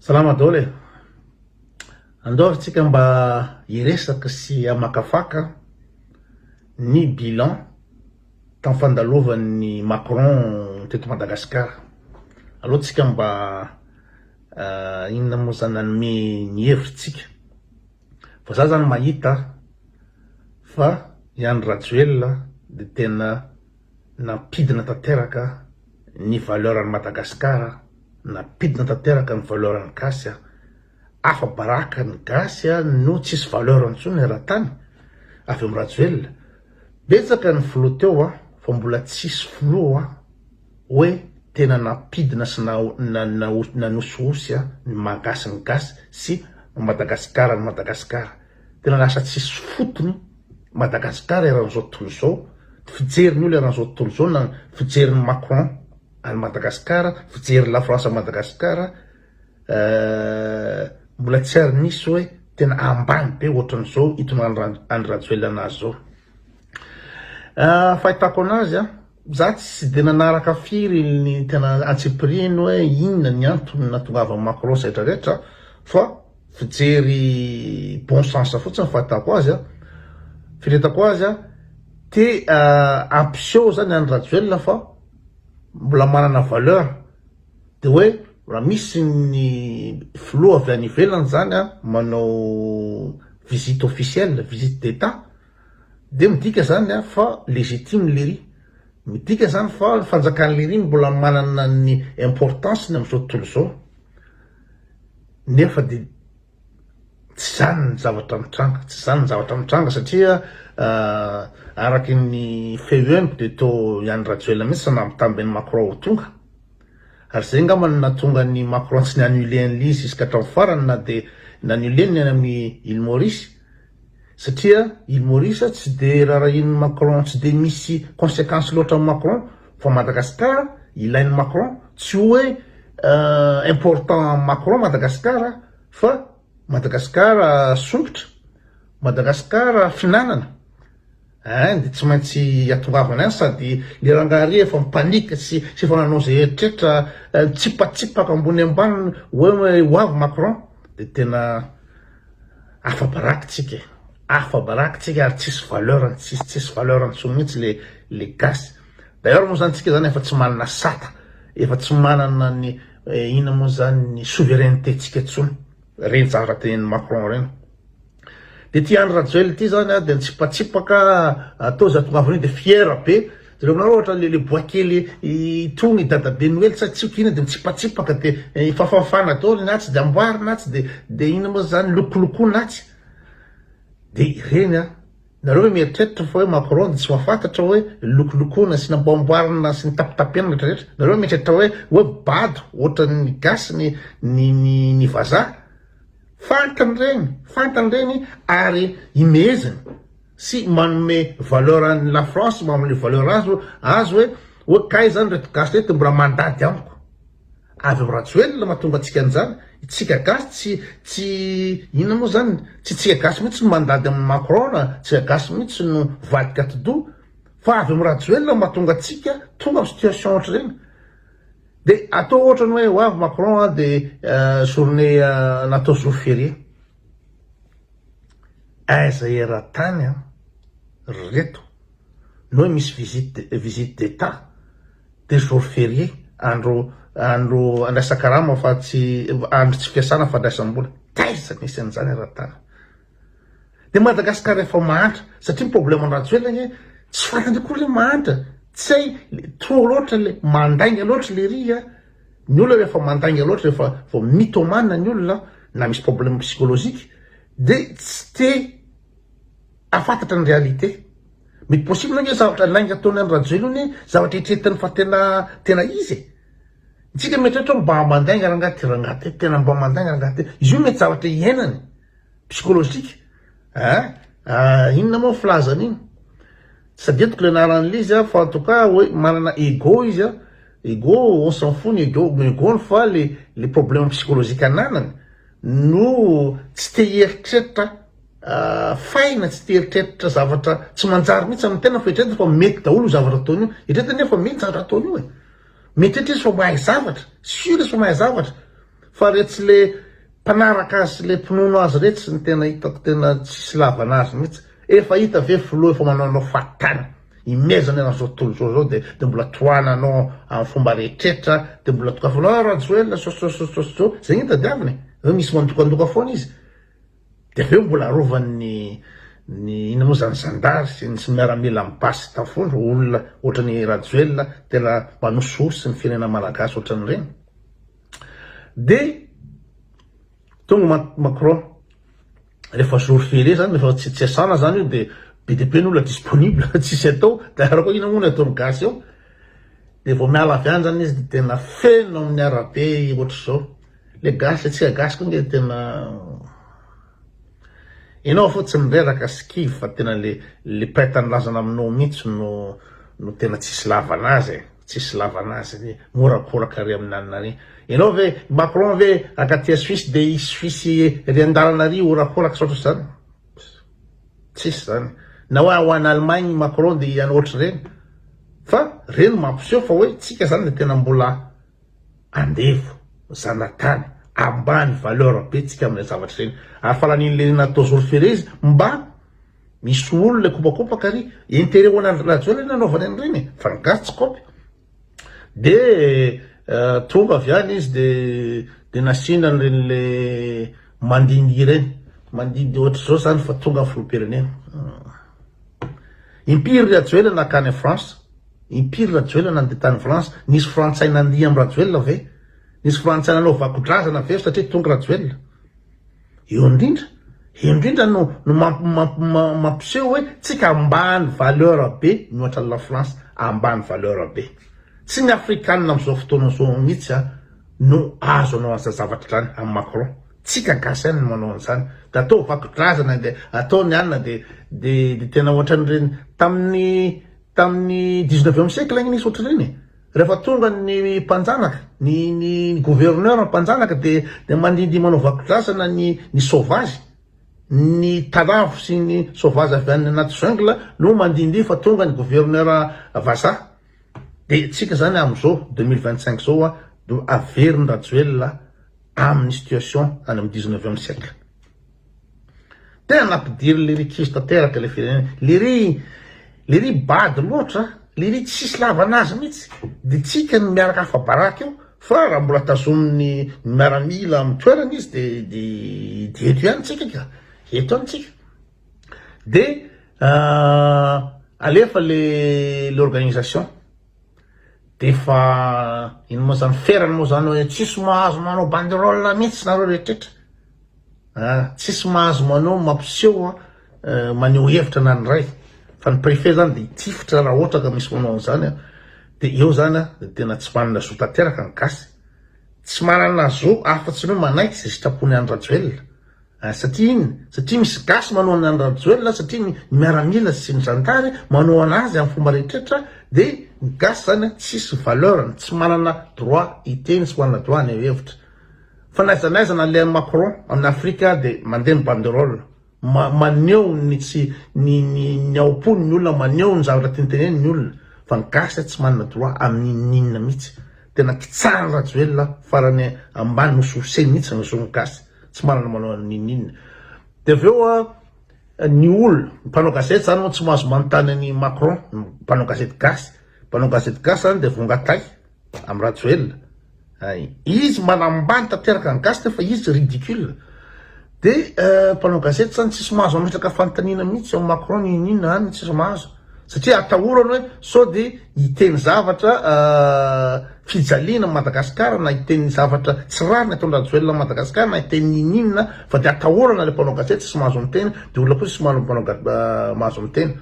Salama dole. Andao tsika mba iresaka sy amakafaka ny bilan tam fandalovan'ny Macron teto Madagascar. Aloha tsika mba inona moa zany nanome ny hevritsika. Fa za zany mahita fa Ian Rajoelina de tena nampidina tanteraka ny valeur ny Madagascar, nampidina tanteraka ny valeur ny gasy, afa baraka ny gasy no tsisy valeur antsony raha-tany avy amin'ny Rajoelina. Betsaka ny filoha teo fa mbola tsisy filoha hoe tena nampidina sy nanososy ny mahagasy ny gasy sy Madagascar ny Madagascar. Tena lasa tsisy fotony Madagascar eran'izao tontolo izao, fijery ny olo eran'izao tontolo izao, na fijery ny Macron any Madagascar, fijery la France à Madagascar, mbola tsy ary nisy hoe tena ambany be ohatran'izao itony any Rajoelina anazy zao. Fahitako anazy za tsy de nanaraka firy ny tena antsipiriny hoe inona ny antony nahatongava Macron rehetra rehetra, fa fijery bon sens fotsiny fahitako azy firetako azy te ampiseho zany any Rajoelina fa mbola manana valeur, de hoe raha misy ny filoha avy any ivelany zany manao visite officielle, visite d'état, de midika zany fa légitime lery, midika zany fa fanjakan'ny lery mbola manana ny importance amin'izao tontolo izao. Nefa de tsy zany ny zavatra mitranga, tsy zany ny zavatra mitranga satria araky ny fehuempo de to Ian Rajoelina mihitsy nambitamben'ny Macron ho tonga. Ary zay ngamba natonga ny Macron tsy ni-annulé an'izy izy ka hatramin'ny farany, na de ni-annulé ny amin'ny Île Maurice, satria Île Maurice tsy de rarahin'ny Macron, tsy de misy conséquence loatra amin'ny Macron, fa Madagascar ilain'ny Macron, tsy hoe important Macron Madagascar, fa Madagascar sombotra, Madagascar finanana. De tsy maintsy atongavana any, sady le rangahary efa mipanika sy efa nanao zay eritreritra tsipatsipaka ambony ambany hoe hoavy Macron, de tena afa-barakitsika ary tsisy valeur, tsisy valeur antsony mihitsy le gasy. D'ailleurs moa zany tsika zany efa tsy manana sata, efa tsy manana ny ina moa zany ny souveraineté tsika tsony, reny zavatra tenen'ny Macron reny. De ty Ian Rajoelina ty zany de tsipatsipaka atao za tongavany de fier be. Zareo aminareo ohatra le boakely tony dadabe Noely sa tsy ina de mitsipatsipaka de fafafana atao na tsy de amboarina tsy de ina moa zany lokolokona tsy. De reny nareo hoe mieritreritra fa hoe Macron de tsy mahafantatra hoe lokolokona sy namboamboarina sy ny tapitapena rehetrarehetra. Nareo mieritreritra hoe bado ohatra ny gasy ny vazaha. Fantany reny ary imeziny sy manome valeur an'ny la France, manome valeur azy hoe kay zany reto gasy reto mbola mandady amiko. Avy amin'ny Rajoelina mahatonga antsika an'izany, tsika gasy tsy inona moa zany, tsy tsika gasy mihitsy no mandady amin'ny Macron, tsika gasy mihitsy no vadika todo, fa avy amin'ny Rajoelina mahatonga antsika tonga amin'ny situation ohatra reny. De atao ohatra ny hoe hoavy Macron de journée natao jour férié. Aiza era-tany reto no misy visite d'état de jour férié, andro andraisan-karama fa andro tsy fiasana fa andraisam-bola. Taiza misy an'izany era-tany. De Madagascar efa mahantra, satria problème ny Rajoelina tsy fantany koa le mahantra. Tsy hay trop loatra le mandainga loatra le ry ny olona rehefa mandainga loatra rehefa vao mythomane ny olona na misy problème psychologique de tsy te afantatra ny réalité. Mety possible nge zavatra lainga ataony any Rajoelina zavatra hitretany fa tena izy. Tsika mety mba mandainga rangaty tena mba mandainga rangaty, izy io mety zavatra iainany psychologique. Inona moa filazany iny? Sady etiko le anaran'le izy fa en tout cas hoe manana ego izy ego, on s'en fout ny ego fa le problème psychologique ananany no tsy te hieritreritra faina, tsy te hieritreritra zavatra tsy manjary mihitsy amin'ny tena fa hitretra fa mety daholo zavatra ataony io. Hitretra nefa mety zavatra ataony io mety izy fa mahay zavatra, sûr izy fa mahay zavatra, fa retsy le mpanaraka azy le mpinono azy retsy sy ny tena hitako tena tsisy lavana azy mihitsy efa hita ve filoha efa manao fatana imezana anao zao tontolo zao de mbola toananao amin'ny fomba rehetrrehetra de mbola tokafanao rajoela so zegny hitadiaviny eo misy mandokandoka foana izy de aveo mbola arovany ina moa zany zandary sy miaramila mipasy tafondro olona ohatrany rajoela tena manososy ny firenena malagasy ohatran'ireny de tonga Macron rehefa jour férié zany rehefa tsy asana zany io de BDP n'olona disponible tsisy atao da raha ina moa atao gasy eo de vao miala avy any zany izy de tena feno amin'ny arabe ohatry zao le gasy atsika gasy koa nge tena enao fotsiny reraka skive fa tena le paitany lazana aminao mihitsy no tena tsisy lavanazy morakoraka ry aminanina ry enao ve Macron ve akatia Suisse de Suisse ry andalana ry orakoraka sotra zany tsisy zany na hoe ho an'ny Allemagne Macron de iany ohatry reny fa reny mampiseho fa hoe tsika zany de tena mbola andevo zanatany ambany valeur be tsika amin'ny zavatra reny ary falan'in'le natao jour férié izy mba misy olo le kopakopaka ry intérêt hoan'ny rajoela nanaovany an'ireny fa gasy tsy kopy de tonga avy any izy de nasina reny le mandindy reny mandindy ohatry zao zany fa tonga amin'ny filoham-pirenena impiry rajoela nakany France impiry rajoela nandeha tany France nisy frantsay nandia amin'ny rajoela ve nisy frantsay nanao vakodrazana ve satria tonga rajoela eo indrindra no mampiseho hoe tsika ambany valeur be mihoatra la France ambany valeur be tsy ny afrikanina am'izao fotoana zao mihitsy no azo anao an'za zavatra zany amin'ny Macron tsika gasy any manao an'izany da atao vakodrazana de ataony anina de tena ohatran'ireny tamin'ny 19e siècle igny nisy ohatran'ireny rehefa tonga ny mpanjanaka ny gouverneur mpanjanaka de mandindy manao vakodrazana ny sauvage ny talavo sy ny sauvage avy any anaty jungle no mandindy fa tonga ny gouverneur vaza de tsika zany am'izao 2025 zao do averiny rajoela amin'ny situation any amin'ny 19e siècle tena nampidiry le rikisy tanteraka le firenena le ry bady loatra le ry tsisy lavanazy mihitsy de tsika ny miaraka hafa baraka eo fa raha mbola tazominy miaramila amin'ny toerana izy de eto ihany tsika ka eto any tsika de alefa l'organisation de fa ino moa zany ferany moa zany hoe tsisy mahazo manao banderole mihitsy nareo rehetrrehetra tsisy mahazo manao mampiseho maneho hevitra na ny ray fa ny préfet zany de itifitra raha ohatra ka misy manao an'izany de eo zany de tena tsy manana zo tanteraka ny gasy tsy manana zo afatsy ny hoe manaiky zay sitrapony any rajoela satria misy gasy manao any rajoela satria ny miaramila sy ny zandary manao anazy amin'ny fomba rehetrrehetra de ny gasy zany tsisy valeur tsy manana droit hiteny sy manana droit ny hevitra fa naizanaiza le Macron amin'ny Afrika de mandeha ny banderole maneho ny aopony ny olona maneho ny zavatra tianteneny ny olona fa ny gasy tsy manana droit amin'inina mihitsy tena kitsahany rajoela farany ambany nososeny mihitsy ny zo ny gasy tsy manana manao ninina de aveo ny olona mpanao gazety zany moa tsy mahazo manontany ny Macron mpanao gazety gasy zany de vongatay amin'ny rajoela izy manambany tanteraka ny gasy fa izy ridicule de mpanao gazety zany tsisy mahazo ametraka fantanina mihitsy amin'ny Macron ninina any tsisy mahazo satria atahorany hoe sao de hiteny zavatra fijaliana Madagasikara na hiteny zavatra tsy rariny atao rajoela Madagasikara na hiteny ninina fa de atahorana le mpanao gazety tsy mahazo miteny de olona koa tsy mahazo miteny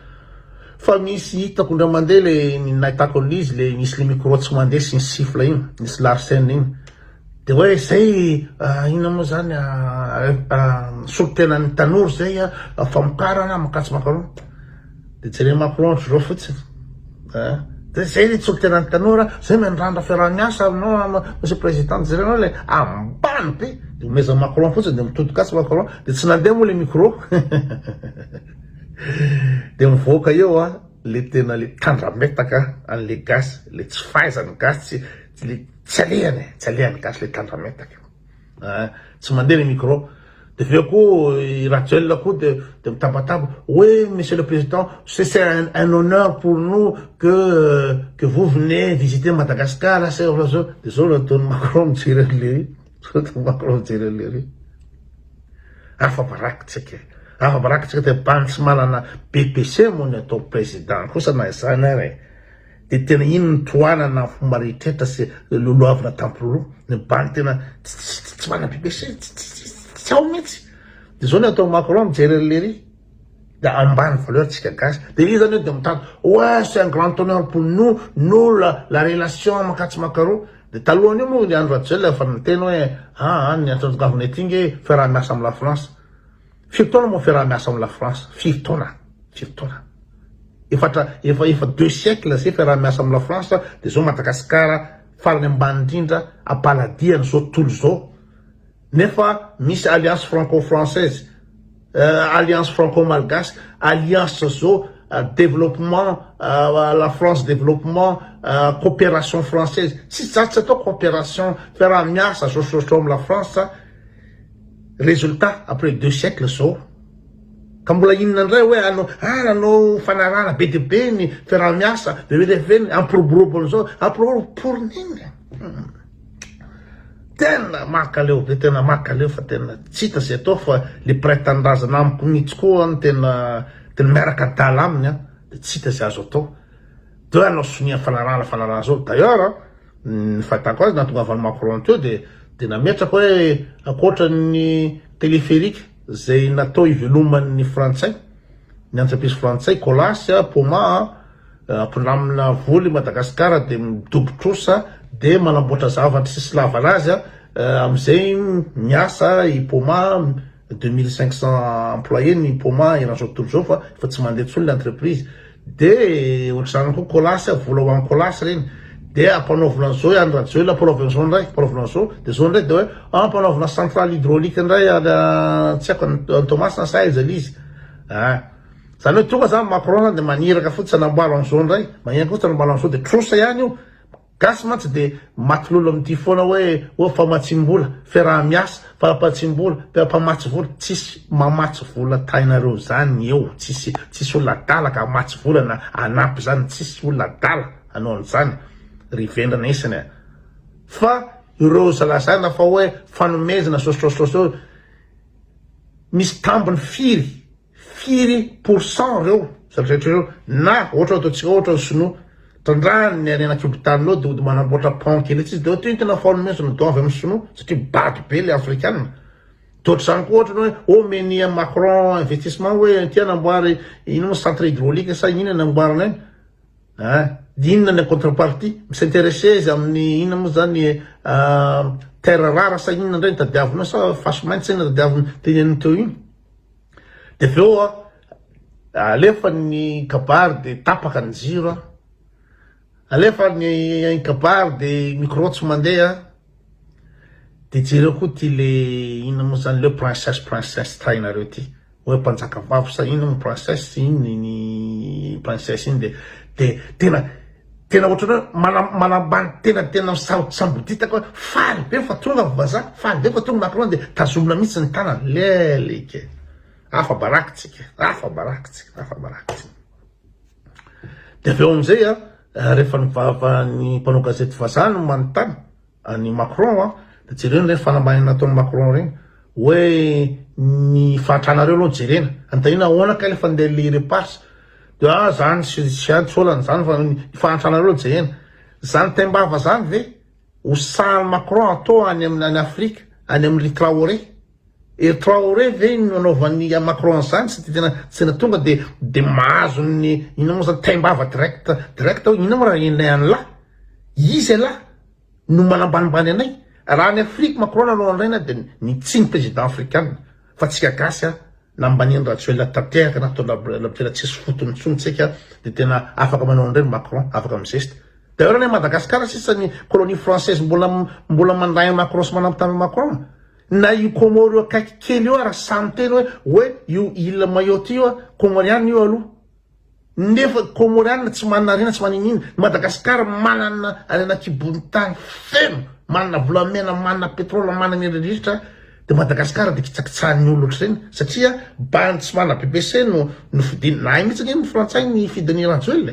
fa misy hitako ndra mandeha le nahitako an'izy le misy le micro tsy mandeha sy ny sifla igny misy larsène igny de hoe zay ina moa zany solotena ny tanora zay famokarana makatso Macron de jere Macron zao fotsiny de zay le solotena ny tanora zay mendrandra fiarahamiasa aminao monsieur président zay anao le ambany be de omeza Macron fotsiny de mitodikasy Macron de tsy nandeha moa le micro de mivoaka eo le tena le tandrametaka an'le gasy le tsy fahaizany gasy le tsy alehany gasy le tandrametaka tsy mandeha le micro. De aveo koa Rachel koa de mitabataba oui monsieur le président c'est un honneur pour nous que vous venez visiter Madagascar là c'est de zao ataony Macron mijery an'le Macron mijery an'le afa-barakitsika de bantsy manana BPC moa ny atao président kosa na izany ary de tena ino ny toanana fomba rehetrrehetra sy loloavina tampoloha ny banky tena tsy mana BPC tsy ao mihitsy de zao ny atao Macron mijery an'le de ambany valeur tsika gasy de izy zany de mitady ouais c'est un grand honneur pour nous la relation makatsi makaro de talohany io moa ny andro Rachel efa niteny hoe ny antonjogavina ety nge fiaraha-miasa amy la France firy taona moa fiaraha-miasa amy la France firy taona efa 2 siècles zay fiaraha-miasa amy la France de zao Madagasikara farany ambany indrindra apaladiany zao tontolo zao nefa misy alliance franco-française alliance franco-malgache alliance zao développement la France développement coopération française si zatsy atao coopération fiaraha-miasa zao amy la France résultat après 2 siècles zao ka mbola inona ndray hoe anao fanarana be de be ny fiaraha-miasa beveleveny ampiroborobo zao pour nini tena makaleo be tena makaleo fa tena tsy hita zay atao fa le prêt-tandrazana amiko mihitsy koa ny tena miaraka adala aminy de tsy hita zay azo atao de anao sonia fanarana zao d'ailleurs ny fatako azy nahatongavany Macron teo de nametraka hoe akoatra ny téléphérique zay natao iveloman'ny frantsay ny entreprise frantsay Colas Poma ampindramina voly Madagasikara de midobotrosa de manamboatra zavatra sisy lavalazy amizay miasa i Poma 2500 employés ny Poma iran'izao tontolo zao fa tsy mandeha tsony l'entreprise de ohatr'izany koa Colas vola ho an'ny Colas reny de ampanaovina zao andra zao la panaovina zao ndray de zao ndray de hoe ampanaovina centrale hydraulique ndray tsy haiko Thomas sa aiza izy zany hoe tonga zany Macron de maniraka fotsy anamboara an'izao ndray magnenaka fotsy anamboara an'izao de trosa ihany io gasy mantsy de maty lolo amity foana hoe famatsim-bola fiaraha-miasa fahamatsim-bola mpamatsy vola tsisy mamatsy vola tainareo zany eo tsisy olona dala ka matsy vola na anampy zany tsisy olona dala anao an'izany rivendrana isany fa ireo zalazana fa hoe fanomezana sososososô misy tambiny firy pourcent reo zarehetra reo na ohatra ataotsika ohatra sinoa tandrany ny arena kibotanao de manamboatra pont kely tsy de ohatra tena fanomezana do avy amin'ny sinoa satria bady be le africaine toatr'izany koa ohatra hoe omeny Macron investissement hoe tia namboary ino centre hydraulique sa inona namboarana iny inona ny contrepartie misintéressé izy amin'ny inona moa zany terre rare sa inona ndray tadiavina sa fasimaintsy ina tadiavina teneniny teo iny de aveo alefa ny kabary de tapaka ny jiro alefa ny kabary de micro tsy mandeha de jereo koa ty le inona moa zany le princesse trainareo ty hoe mpanjaka vavy sa inona ny princesse iny ny princesse iny de tena ohatrany manambany tena samboditaka hoe faly be fa tonga vazaha faly be fa tonga Macron de tazomina mihitsy ny tanany leleke afa barakitsika de aveo amizay rehefa nivava ny mpanao gazety vazaha no manontany ny Macron de jerena reny fanambanina nataony Macron reny hoe ny fahatranareo aloha jerena antanina ahoana ka lefa ndeha le repasse de zany sy antsolany zany fa fahatranareo jerena zany tembava zany ve hosahany Macron atao any amin'ny Afrika any amin'ny Traoré ve nanaovany Macron zany tsy tena tonga de mahazo ny ina moa zany tembava direct ina moa raha inay an'la izy ala no manambanimbany anay raha ny Afrique Macron nanao an'ireny de nitsiny président africain fa tsika gasy nambaniny raha tsy hoe latatehaka natao labotela tsisy fotony tsonitsika de tena afaka manao an'ireny Macron afaka mizeste d'ailleurs ny Madagascar sisa ny colonie française mbola mandray Macron sy manampitamy Macron na io Comore akaiky kely io raha samy teny hoe io île Mayotte io Comoriana io aloha nefa Komoriana tsy manana rena tsy maninina Madagasikara manana arena kibony tany feno manana volamena manana pétrole manana eneritra de Madagasikara de kitsakitsahan'ny olo ohatr'ireny satria bany tsy manana BBC no fidiny na mihitsy ny frantsay ny fidiny Rajoelina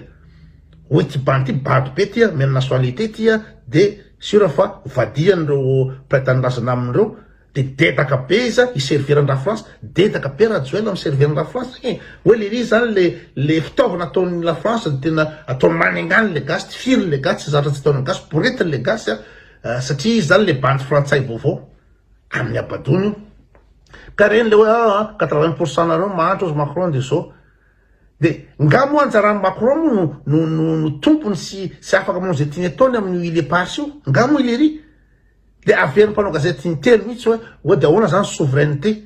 hoe ty bany ty bado be tia mena nationalité tia de sura fa vadian'ireo prêt-à-nrazana amindreo de detaka be izy iserviran'ra France detaka be Rajoelina miserviran'ra France hoe le ry zany le fitaovana ataon'ny la France tena ataony manengany le gasy ty firy le gasy zatra tsy ataony gasy boretiny le gasy satria izy zany le bany frantsay vaovao amin'ny abadony io ka reny le hoe 80% nareo mahandro ozy Macron de zao de nga moa anjaran'ny Macron moa no tompony sy afaka manao zay tiany ataony amin'ny ile parsy io nga moa ile ry de averiny mpanao gazety intelo mihitsy hoe de ahoana zany souveraineté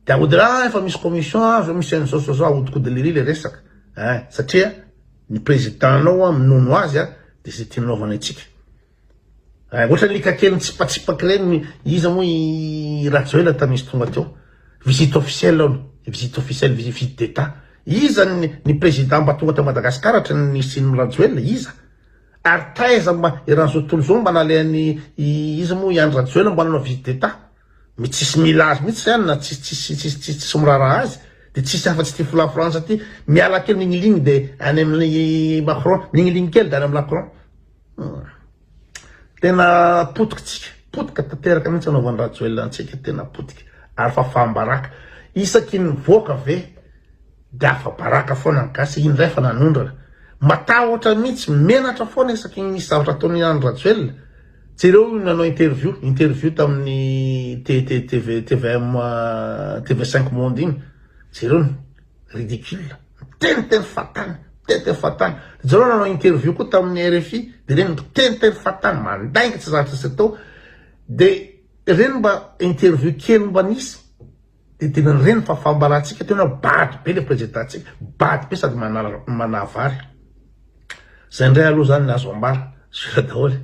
de ahody efa misy commission azo misy an'izao ahodikodilery le resaka satria ny présidentanao minono azy de zay tia nanaovana itsika ohatra lika kely tsipatsipaky reny izy moa i Rajoelina tamisy tonga teo visite officielle visite d'état iza ny président mba tonga ta Madagasikara hatrany siny Rajoelina iza ary taiza eran'izao tontolo zao mba naleany izy moa i Andry Rajoelina mba nanao visite d'état mais tsisy mila azy mihitsy zany na tsisy mirara azy de tsisy afa-tsy ty fila France ty miala kely ligniligny de any amin'ny Macron ligniligny kely de any amin'ny Macron tena potika tanteraka mihitsy anaovan'ny Rajoelina antsika tena potika ary fa fambaraka isaky ny voaka ve de afa baraka foana ny gasy indray fa nanondrana matahotra mihitsy menatra foana isaky ny misy zavatra ataony Andry Rajoelina jereo nanao interview tamin'ny TVM TV5 Monde igny jereo ridicule teny fatana jereo nanao interview koa tamin'ny RFI de reny teny fatana mandainga tsy zavatra sy atao de reny mba interview kely mba nisy de tena reny fa fambarantsika tena bady be le présidentsika bady be sady manavary zay ndray aloha zany nazo ambara sira daholo